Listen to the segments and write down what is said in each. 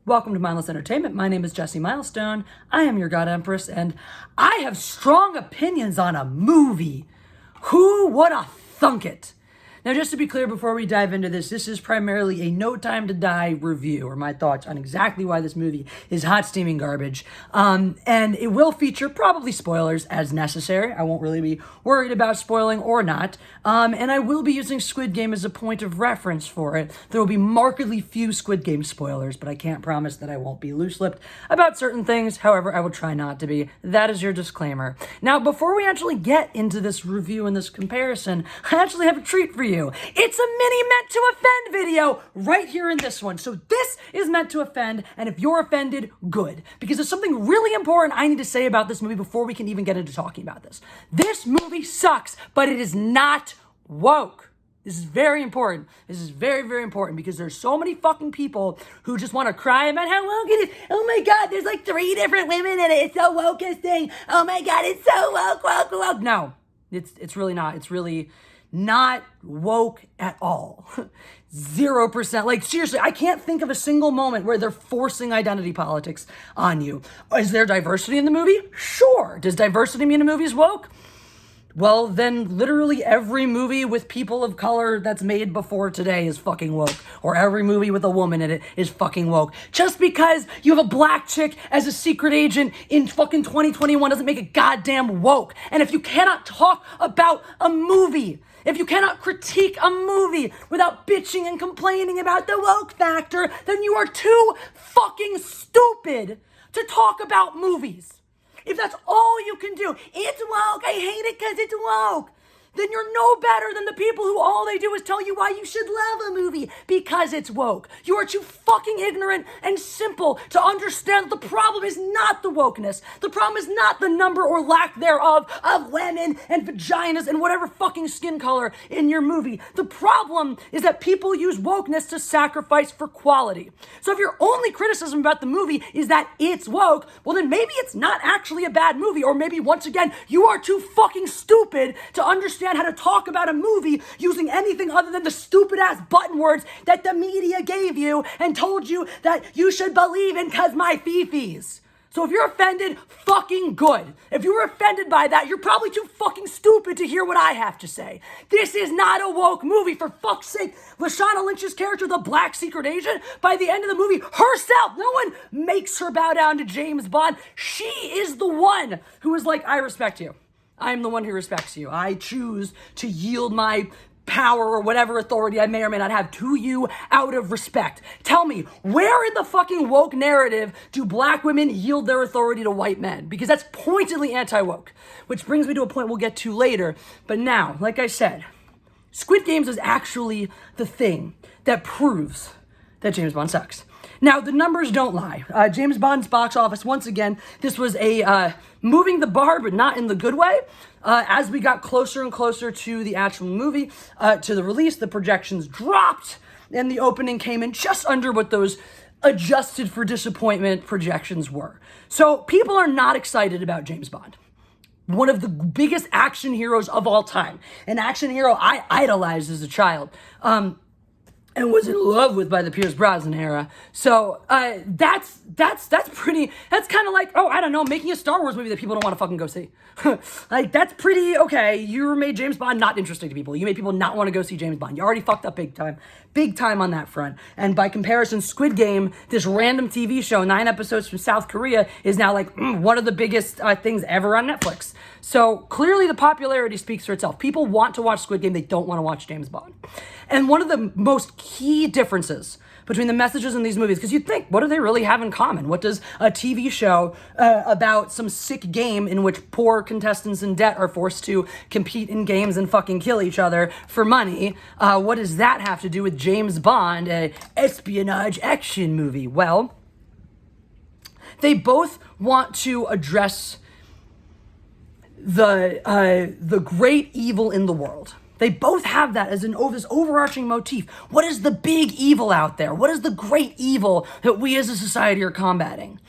Welcome to Mindless Entertainment. My name is Jesse Milestone. I am your God Empress, and I have strong opinions on a movie. Who would have thunk it? Now, just to be clear before we dive into this is primarily a No Time to Die review, or my thoughts on exactly why this movie is hot steaming garbage. And it will feature probably spoilers as necessary. I won't really be worried about spoiling or not. And I will be using Squid Game as a point of reference for it. There will be markedly few Squid Game spoilers, but I can't promise that I won't be loose-lipped about certain things. However, I will try not to be. That is your disclaimer. Now, before we actually get into this review and this comparison, I actually have a treat for you. It's a mini meant to offend video right here in this one. So this is meant to offend, and if you're offended, good. Because there's something really important I need to say about this movie before we can even get into talking about this. This movie sucks, but it is not woke. This is very important. This is very, very important because there's so many fucking people who just want to cry about how woke it is. Oh my God, there's like 3 different women in it. It's the wokest thing. Oh my God, it's so woke. No, it's really not. It's really not woke at all. 0%. Like, seriously, I can't think of a single moment where they're forcing identity politics on you. Is there diversity in the movie? Sure. Does diversity mean a movie's woke? Well, then literally every movie with people of color that's made before today is fucking woke. Or every movie with a woman in it is fucking woke. Just because you have a black chick as a secret agent in fucking 2021 doesn't make it goddamn woke. And if you cannot talk about a movie, if you cannot critique a movie without bitching and complaining about the woke factor, then you are too fucking stupid to talk about movies. If that's all you can do, it's woke, I hate it because it's woke, then you're no better than the people who all they do is tell you why you should love a movie because it's woke. You are too fucking ignorant and simple to understand that the problem is not the wokeness. The problem is not the number or lack thereof of women and vaginas and whatever fucking skin color in your movie. The problem is that people use wokeness to sacrifice for quality. So if your only criticism about the movie is that it's woke, well then maybe it's not actually a bad movie, or maybe once again, you are too fucking stupid to understand how to talk about a movie using anything other than the stupid ass button words that the media gave you and told you that you should believe in cause my fifis. So if you're offended, fucking good. If you were offended by that, you're probably too fucking stupid to hear what I have to say. This is not a woke movie, for fuck's sake. Lashana Lynch's character, the black secret agent, by the end of the movie, herself, no one makes her bow down to James Bond. She is the one who is like, I respect you. I'm the one who respects you. I choose to yield my power or whatever authority I may or may not have to you out of respect. Tell me, where in the fucking woke narrative do black women yield their authority to white men? Because that's pointedly anti-woke, which brings me to a point we'll get to later. But now, like I said, Squid Games is actually the thing that proves that James Bond sucks. Now, the numbers don't lie. James Bond's box office, once again, this was a moving the bar, but not in the good way. As we got closer and closer to the actual movie, to the release, the projections dropped, and the opening came in just under what those adjusted for disappointment projections were. So people are not excited about James Bond. One of the biggest action heroes of all time. An action hero I idolized as a child. And was in love with by the Pierce Brosnan era. So that's pretty, that's kind of like, oh, I don't know, making a Star Wars movie that people don't want to fucking go see. Like, that's pretty, okay, you made James Bond not interesting to people. You made people not want to go see James Bond. You already fucked up big time on that front. And by comparison, Squid Game, this random TV show, 9 episodes from South Korea, is now like one of the biggest things ever on Netflix. So clearly the popularity speaks for itself. People want to watch Squid Game, they don't want to watch James Bond. And one of the most key differences between the messages in these movies, because you'd think, what do they really have in common? What does a TV show about some sick game in which poor contestants in debt are forced to compete in games and fucking kill each other for money, what does that have to do with James Bond, an espionage action movie? Well, they both want to address the great evil in the world. They both have that as this overarching motif. What is the big evil out there? What is the great evil that we as a society are combating?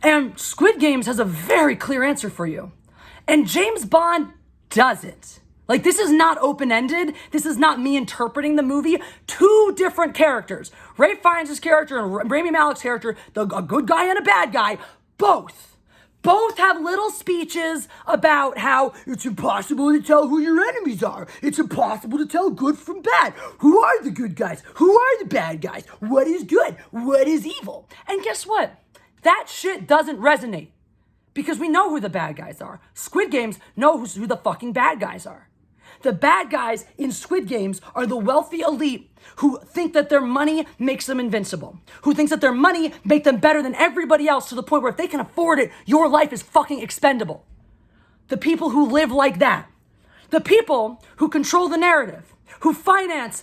And Squid Games has a very clear answer for you. And James Bond doesn't. Like, this is not open-ended. This is not me interpreting the movie. Two different characters. Ray Fiennes' character and Rami Malek's character, a good guy and a bad guy, both have little speeches about how it's impossible to tell who your enemies are. It's impossible to tell good from bad. Who are the good guys? Who are the bad guys? What is good? What is evil? And guess what? That shit doesn't resonate because we know who the bad guys are. Squid Games knows who the fucking bad guys are. The bad guys in Squid Games are the wealthy elite who think that their money makes them invincible, who thinks that their money make them better than everybody else to the point where if they can afford it, your life is fucking expendable. The people who live like that, the people who control the narrative, who finance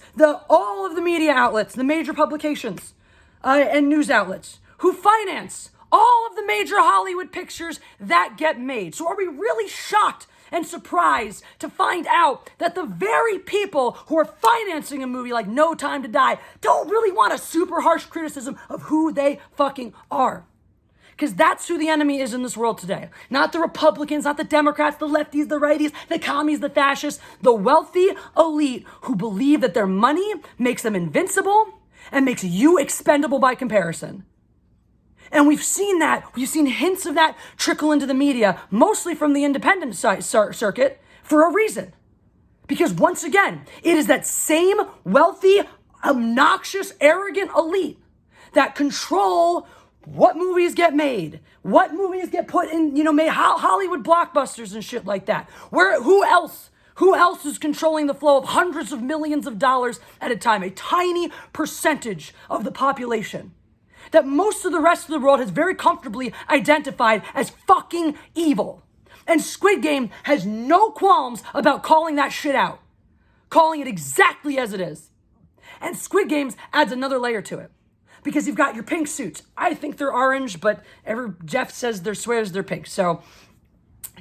all of the media outlets, the major publications and news outlets, who finance all of the major Hollywood pictures that get made. So are we really shocked and surprised to find out that the very people who are financing a movie like No Time to Die don't really want a super harsh criticism of who they fucking are? Because that's who the enemy is in this world today. Not the Republicans, not the Democrats, the lefties, the righties, the commies, the fascists, the wealthy elite who believe that their money makes them invincible and makes you expendable by comparison. And we've seen that. We've seen hints of that trickle into the media, mostly from the independent circuit, for a reason. Because once again, it is that same wealthy, obnoxious, arrogant elite that control what movies get made, what movies get put in, made Hollywood blockbusters and shit like that. Who else is controlling the flow of hundreds of millions of dollars at a time? A tiny percentage of the population that most of the rest of the world has very comfortably identified as fucking evil. And Squid Game has no qualms about calling that shit out, calling it exactly as it is. And Squid Games adds another layer to it. Because you've got your pink suits. I think they're orange, but Jeff swears they're pink. So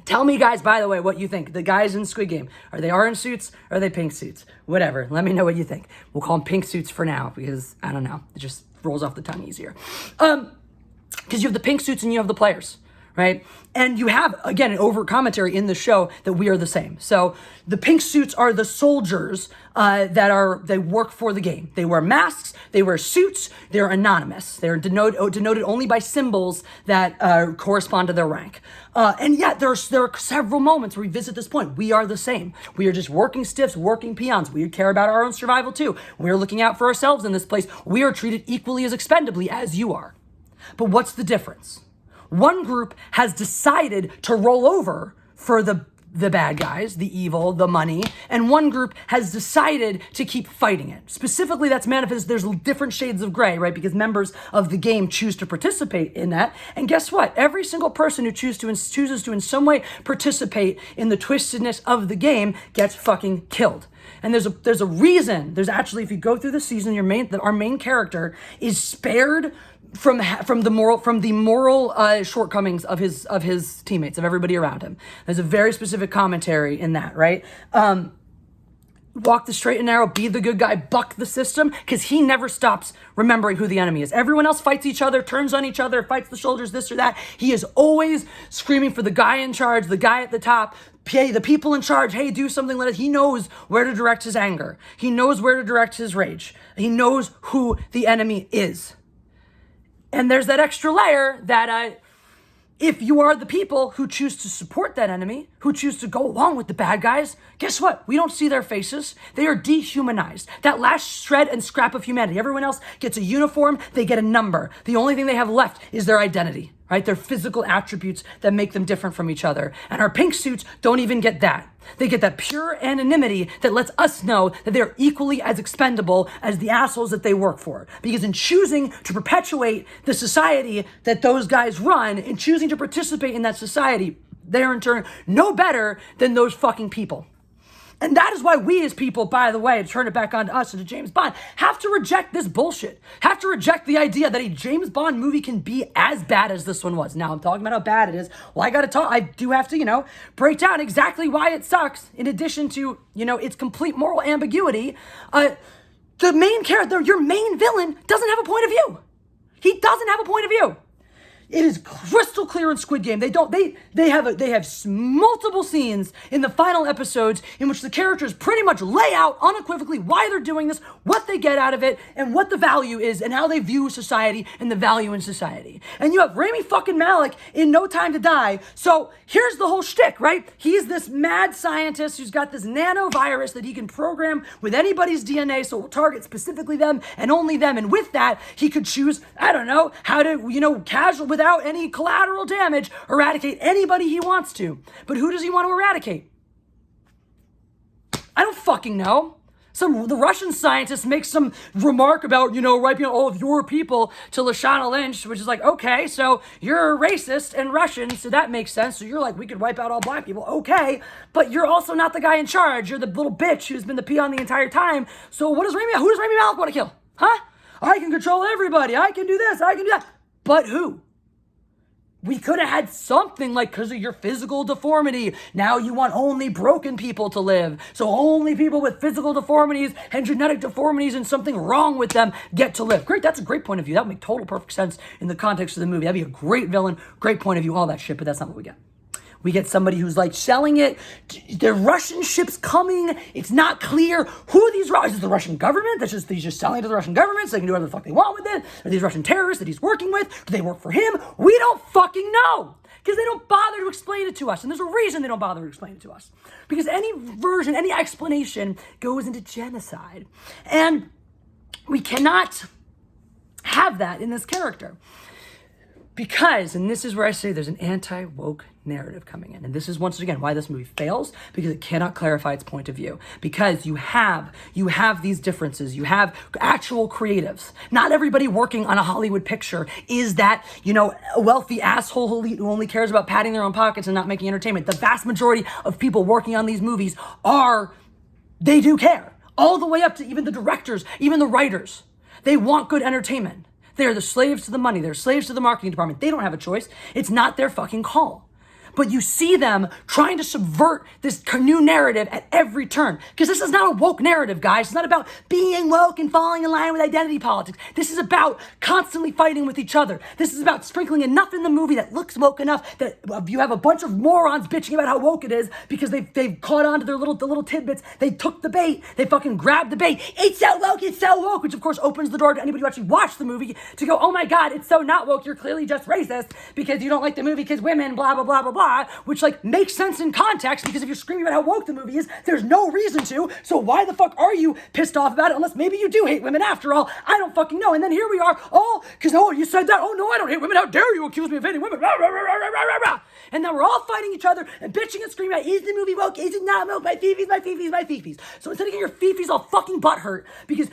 tell me, guys, by the way, what you think. The guys in Squid Game, are they orange suits or are they pink suits? Whatever. Let me know what you think. We'll call them pink suits for now because, I don't know, it just rolls off the tongue easier. Because you have the pink suits and you have the players, right? And you have, again, an overt commentary in the show that we are the same. So the pink suits are the soldiers they work for the game. They wear masks, they wear suits, they're anonymous. They're denoted only by symbols that correspond to their rank. And yet there are several moments where we visit this point. We are the same. We are just working stiffs, working peons. We care about our own survival too. We're looking out for ourselves in this place. We are treated equally as expendably as you are. But what's the difference? One group has decided to roll over for the bad guys, the evil, the money, and one group has decided to keep fighting it. Specifically, that's manifested, there's different shades of gray, right? Because members of the game choose to participate in that. And guess what? Every single person who chooses to in some way participate in the twistedness of the game gets fucking killed. And there's a reason. There's actually, if you go through the season, our main character is spared from the moral shortcomings of his teammates, of everybody around him. There's a very specific commentary in that, right? Walk the straight and narrow, be the good guy, buck the system, because he never stops remembering who the enemy is. Everyone else fights each other, turns on each other, fights the soldiers, this or that. He is always screaming for the guy in charge, the guy at the top, the people in charge, hey, do something. He knows where to direct his anger. He knows where to direct his rage. He knows who the enemy is. And there's that extra layer that if you are the people who choose to support that enemy, who choose to go along with the bad guys, guess what? We don't see their faces. They are dehumanized. That last shred and scrap of humanity. Everyone else gets a uniform. They get a number. The only thing they have left is their identity, right? Their physical attributes that make them different from each other. And our pink suits don't even get that. They get that pure anonymity that lets us know that they're equally as expendable as the assholes that they work for. Because in choosing to perpetuate the society that those guys run, in choosing to participate in that society, they are in turn no better than those fucking people. And that is why we as people, by the way, to turn it back onto us and to James Bond, have to reject this bullshit. Have to reject the idea that a James Bond movie can be as bad as this one was. Now, I'm talking about how bad it is. Well, I do have to, break down exactly why it sucks, in addition to, its complete moral ambiguity. The main character, your main villain, doesn't have a point of view. He doesn't have a point of view. It is crystal clear in Squid Game. They have multiple scenes in the final episodes in which the characters pretty much lay out unequivocally why they're doing this, what they get out of it, and what the value is, and how they view society and the value in society. And you have Rami fucking Malek in No Time to Die. So here's the whole shtick, right? He's this mad scientist who's got this nanovirus that he can program with anybody's DNA, so it will target specifically them and only them. And with that, he could choose, I don't know, how to, without any collateral damage, eradicate anybody he wants to. But who does he want to eradicate? I don't fucking know. The Russian scientist makes some remark about, wiping out all of your people to Lashana Lynch, which is like, okay, so you're a racist and Russian, so that makes sense. So you're like, we could wipe out all black people. Okay, but you're also not the guy in charge. You're the little bitch who's been the peon the entire time. So who does Rami Malek want to kill? Huh? I can control everybody. I can do this. I can do that. But who? We could have had something like, because of your physical deformity, now you want only broken people to live. So only people with physical deformities and genetic deformities and something wrong with them get to live. Great, that's a great point of view. That would make total perfect sense in the context of the movie. That'd be a great villain, great point of view, all that shit, but that's not what we get. We get somebody who's like selling it. The Russian ship's coming. It's not clear who these Russians. Is the Russian government? He's just selling it to the Russian government so they can do whatever the fuck they want with it. Are these Russian terrorists that he's working with? Do they work for him? We don't fucking know. Because they don't bother to explain it to us. And there's a reason they don't bother to explain it to us. Because any version, any explanation goes into genocide. And we cannot have that in this character. Because, and this is where I say there's an anti-woke narrative coming in. And this is once again why this movie fails, because it cannot clarify its point of view. Because you have these differences. You have actual creatives. Not everybody working on a Hollywood picture is that, a wealthy asshole elite who only cares about padding their own pockets and not making entertainment. The vast majority of people working on these movies they do care. All the way up to even the directors, even the writers. They want good entertainment. They're the slaves to the money. They're slaves to the marketing department. They don't have a choice. It's not their fucking call. But you see them trying to subvert this new narrative at every turn. Because this is not a woke narrative, guys. It's not about being woke and falling in line with identity politics. This is about constantly fighting with each other. This is about sprinkling enough in the movie that looks woke enough that you have a bunch of morons bitching about how woke it is because they've caught on to the little tidbits. They took the bait. They fucking grabbed the bait. It's so woke, which of course opens the door to anybody who actually watched the movie to go, oh my God, it's so not woke. You're clearly just racist because you don't like the movie because women, blah, blah, blah, blah, blah. Which makes sense in context, because if you're screaming about how woke the movie is, there's no reason to. So why the fuck are you pissed off about it? Unless maybe you do hate women after all. I don't fucking know. And then here we are, you said that. Oh no, I don't hate women. How dare you accuse me of hating women? Rah, rah, rah, rah, rah, rah, rah. And now we're all fighting each other and bitching and screaming about, is the movie woke? Is it not woke? My fifis, my fifis, my fifis. So instead of getting your fifis all fucking butthurt because,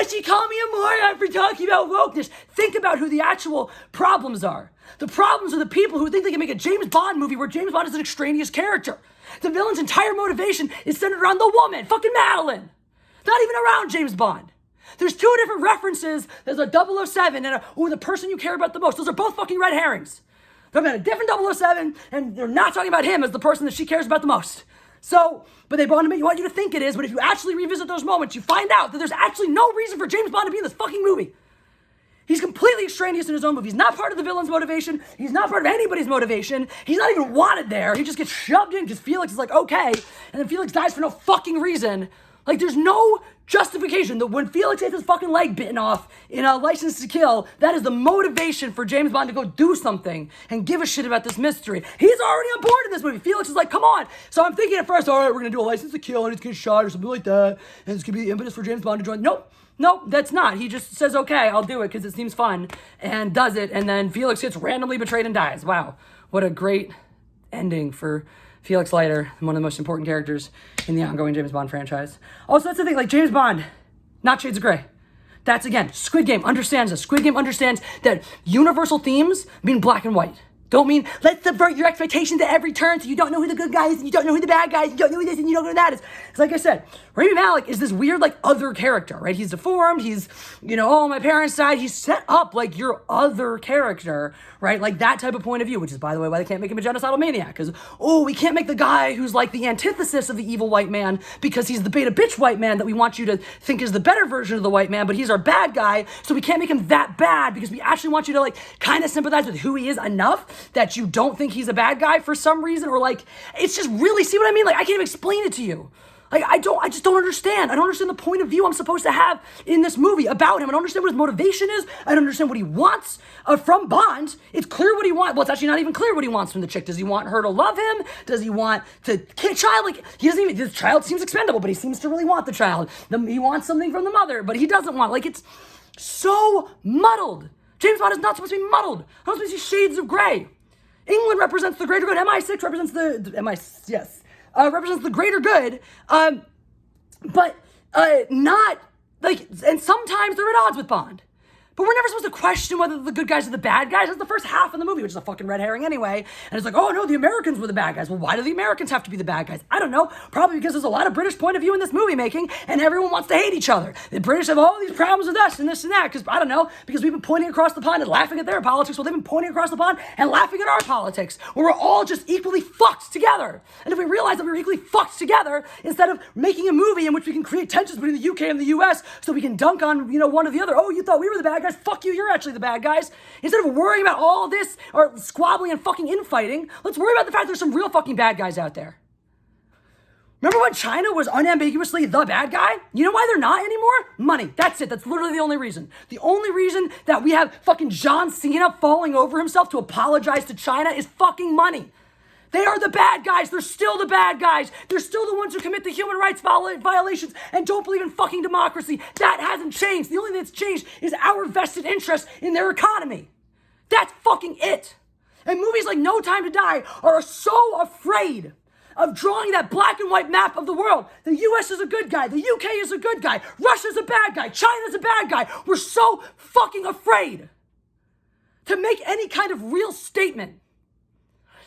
she called me a moron for talking about wokeness, think about who the actual problems are. The problems are the people who think they can make a James Bond movie where James Bond is an extraneous character. The villain's entire motivation is centered around the woman, fucking Madeline. Not even around James Bond. There's two different references. There's a 007 and the person you care about the most. Those are both fucking red herrings. They're about a different 007, and they're not talking about him as the person that she cares about the most. So, but they want you to think it is, but if you actually revisit those moments, you find out that there's actually no reason for James Bond to be in this fuking movie. He's completely extraneous in his own movie. He's not part of the villain's motivation. He's not part of anybody's motivation. He's not even wanted there. He just gets shoved in because Felix is like, okay. And then Felix dies for no fucking reason. There's no justification that when Felix gets his fucking leg bitten off in a License to Kill, that is the motivation for James Bond to go do something and give a shit about this mystery. He's already on board in this movie. Felix is like, come on. So I'm thinking at first, all right, we're going to do a License to Kill and he's going to get shot or something like that. And it's going to be the impetus for James Bond to join. Nope, that's not. He just says, okay, I'll do it because it seems fun, and does it, and then Felix gets randomly betrayed and dies. Wow, what a great ending for Felix Leiter, one of the most important characters in the ongoing James Bond franchise. Also, that's the thing, James Bond, not Shades of Grey. That's, again, Squid Game understands this. Squid Game understands that universal themes mean black and white. Don't mean let's subvert your expectations at every turn so you don't know who the good guy is and you don't know who the bad guy is, you don't know who this and you don't know who that is. It's like I said, Rami Malek is this weird like other character, right? He's deformed, he's, oh, my parents died, he's set up like your other character, right? Like that type of point of view, which is, by the way, why they can't make him a genocidal maniac. Because, we can't make the guy who's like the antithesis of the evil white man because he's the beta bitch white man that we want you to think is the better version of the white man, but he's our bad guy, so we can't make him that bad because we actually want you to like kind of sympathize with who he is enough that you don't think he's a bad guy for some reason, or like, it's just really, see what I mean? Like, I can't even explain it to you. Like, I just don't understand. I don't understand the point of view I'm supposed to have in this movie about him. I don't understand what his motivation is. I don't understand what he wants from Bond. It's clear what he wants. Well, it's actually not even clear what he wants from the chick. Does he want her to love him? Does he want to kill child? Like, he doesn't even, this child seems expendable, but he seems to really want the child. He wants something from the mother, but he doesn't want, like, it's so muddled. James Bond is not supposed to be muddled. Not supposed to be shades of gray. England represents the greater good. MI6 represents represents the greater good, but not like. And sometimes they're at odds with Bond. But we're never supposed to question whether the good guys are the bad guys. That's the first half of the movie, which is a fucking red herring anyway. And it's like, oh no, the Americans were the bad guys. Well, why do the Americans have to be the bad guys? I don't know. Probably because there's a lot of British point of view in this movie making, and everyone wants to hate each other. The British have all these problems with us and this and that, because I don't know, because we've been pointing across the pond and laughing at their politics, while they've been pointing across the pond and laughing at our politics, where we're all just equally fucked together. And if we realize that we're equally fucked together, instead of making a movie in which we can create tensions between the UK and the US, so we can dunk on, one or the other. Oh, you thought we were the bad guys? Fuck you, you're actually the bad guys. Instead of worrying about all this or squabbling and fucking infighting, let's worry about the fact there's some real fucking bad guys out there. Remember when China was unambiguously the bad guy? You know why they're not anymore? Money. That's it. That's literally the only reason. The only reason that we have fucking John Cena falling over himself to apologize to China is fucking money. They are the bad guys. They're still the bad guys. They're still the ones who commit the human rights violations and don't believe in fucking democracy. That hasn't changed. The only thing that's changed is our vested interest in their economy. That's fucking it. And movies like No Time to Die are so afraid of drawing that black and white map of the world. The US is a good guy. The UK is a good guy. Russia's a bad guy. China's a bad guy. We're so fucking afraid to make any kind of real statement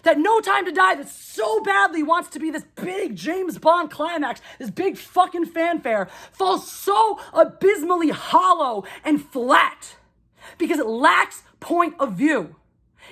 that No Time to Die that so badly wants to be this big James Bond climax, this big fucking fanfare, falls so abysmally hollow and flat because it lacks point of view.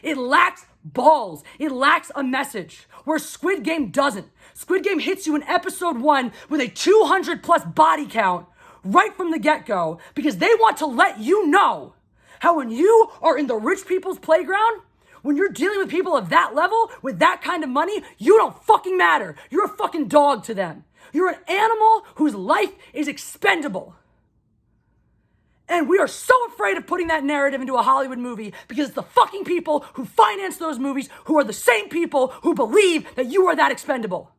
It lacks balls. It lacks a message, where Squid Game doesn't. Squid Game hits you in episode 1 with a 200 plus body count right from the get-go because they want to let you know how when you are in the rich people's playground, when you're dealing with people of that level, with that kind of money, you don't fucking matter. You're a fucking dog to them. You're an animal whose life is expendable. And we are so afraid of putting that narrative into a Hollywood movie because it's the fucking people who finance those movies who are the same people who believe that you are that expendable.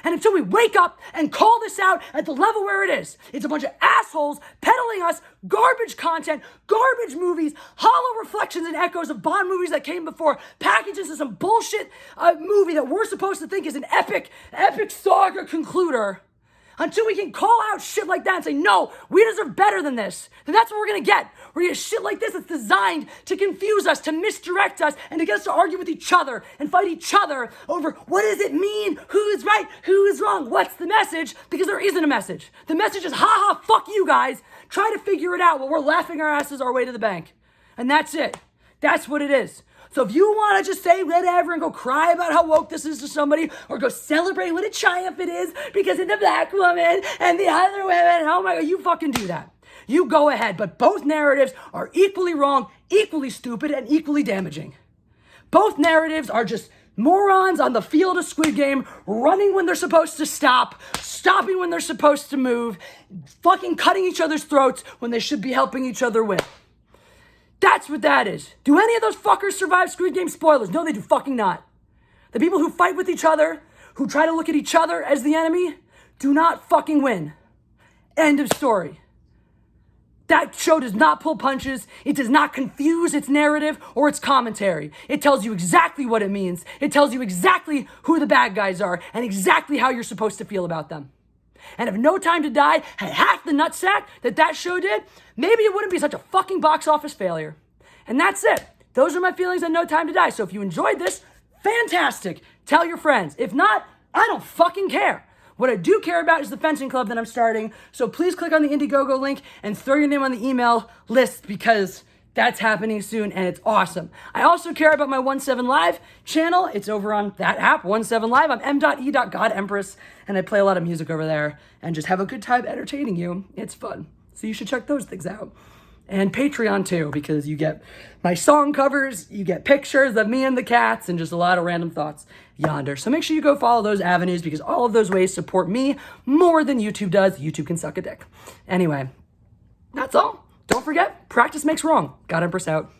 And until we wake up and call this out at the level where it is, it's a bunch of assholes peddling us garbage content, garbage movies, hollow reflections and echoes of Bond movies that came before, packaged into some bullshit movie that we're supposed to think is an epic saga concluder. Until we can call out shit like that and say, no, we deserve better than this, then that's what we're gonna get. We're gonna get shit like this that's designed to confuse us, to misdirect us, and to get us to argue with each other and fight each other over what does it mean, who is right, who is wrong, what's the message, because there isn't a message. The message is, ha, fuck you guys, try to figure it out while we're laughing our asses our way to the bank. And that's it. That's what it is. So if you want to just say whatever and go cry about how woke this is to somebody, or go celebrate what a triumph it is because of the black woman and the other women, oh my God, you fucking do that. You go ahead, but both narratives are equally wrong, equally stupid, and equally damaging. Both narratives are just morons on the field of Squid Game, running when they're supposed to stop, stopping when they're supposed to move, fucking cutting each other's throats when they should be helping each other win. That's what that is. Do any of those fuckers survive Squid Game? Spoilers. No, they do fucking not. The people who fight with each other, who try to look at each other as the enemy, do not fucking win. End of story. That show does not pull punches. It does not confuse its narrative or its commentary. It tells you exactly what it means. It tells you exactly who the bad guys are and exactly how you're supposed to feel about them. And if No Time to Die had half the nutsack that show did, maybe it wouldn't be such a fucking box office failure. And that's it. those are my feelings on No Time to Die. So if you enjoyed this, fantastic. Tell your friends. If not, I don't fucking care. What I do care about is the fencing club that I'm starting. So please click on the Indiegogo link and throw your name on the email list because that's happening soon and it's awesome. I also care about my 17 Live channel. It's over on that app, 17 Live. I'm m.e.godempress and I play a lot of music over there and just have a good time entertaining you. It's fun. So you should check those things out. And Patreon too, because you get my song covers, you get pictures of me and the cats, and just a lot of random thoughts yonder. So make sure you go follow those avenues because all of those ways support me more than YouTube does. YouTube can suck a dick. Anyway, that's all. Don't forget, practice makes wrong. God Empress out.